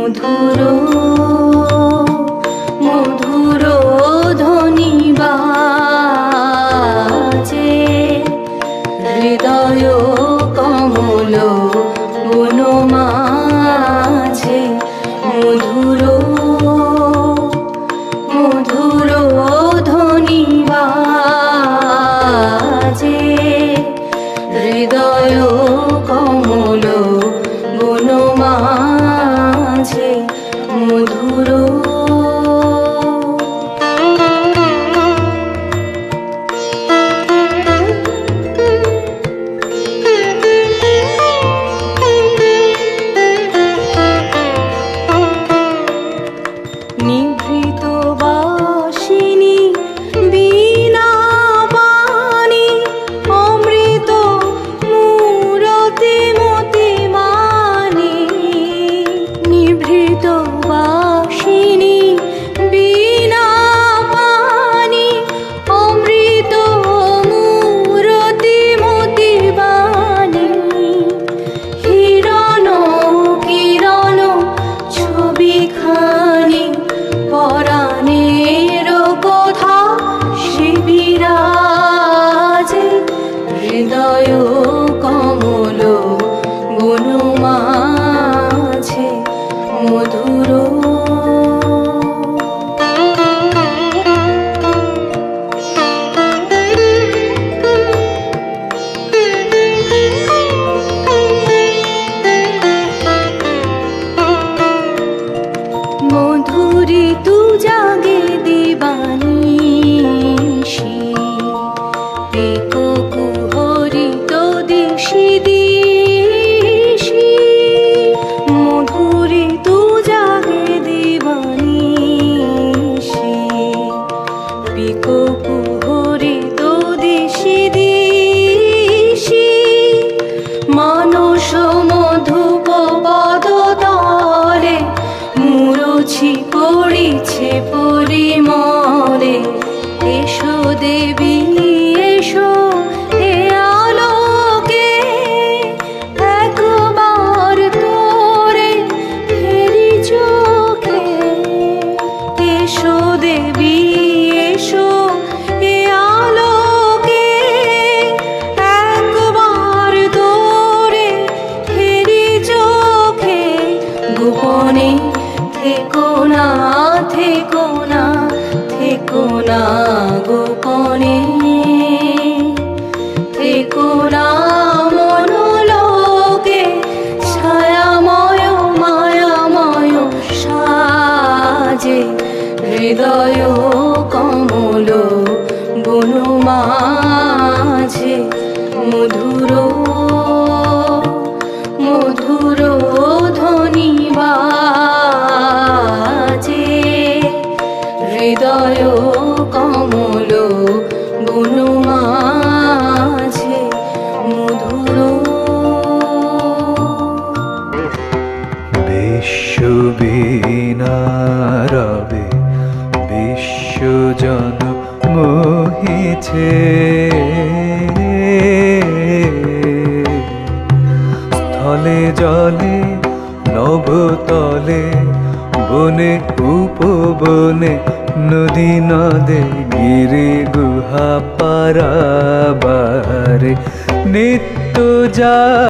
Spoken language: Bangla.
মধুর মধুর ধ্বনি বাজে হৃদয় কমল বন মাঝে মধুর মধুর ধ্বনি বাজে হৃদয় কমল বন মাঝে মধুর নিভৃত বাসিনী বীণা বাণী অমৃত মূরতি মতি মানি নিভৃত বাসিনী বীণা বাণী অমৃত মূরতি মতি বাণী হিরণ কিরণ ছবিখানি পরাণের কথা শিবিরাজে হৃদয় কমল বন মাঝে মধুর মধুরী তু জাগে দিবানিশি পিকো কুহরি তো দিশি দিশি মধুরী তু জাগে দিবানিশি পিকো কুহরি তো দিশি দিশি মানস মধুপ পদ তলে মুরছি পড়িছে পরিমলে এসো দেবী এসো এ আলোকে একবার তোরে ফেরি চোখে এসো দেবী এসো এ আলোকে একবার তোরে ফেরি চোখে গোপনে থেকো না থেকো না থেকো না গোপনে থেকো না মনোলোকে ছায়াময় মায়াময় সাজে হৃদয় কমল বন মাঝে মধুর মধুর ধ্বনি বাজে হৃদয় কমল বন মাঝে মধুর বিশ্ববীণারবে বিশ্বজন মোহিছে স্থলে জলে নভতলে বনে উপবনে নদী নদে গিরি গুহা পারাবারে নিত্য যা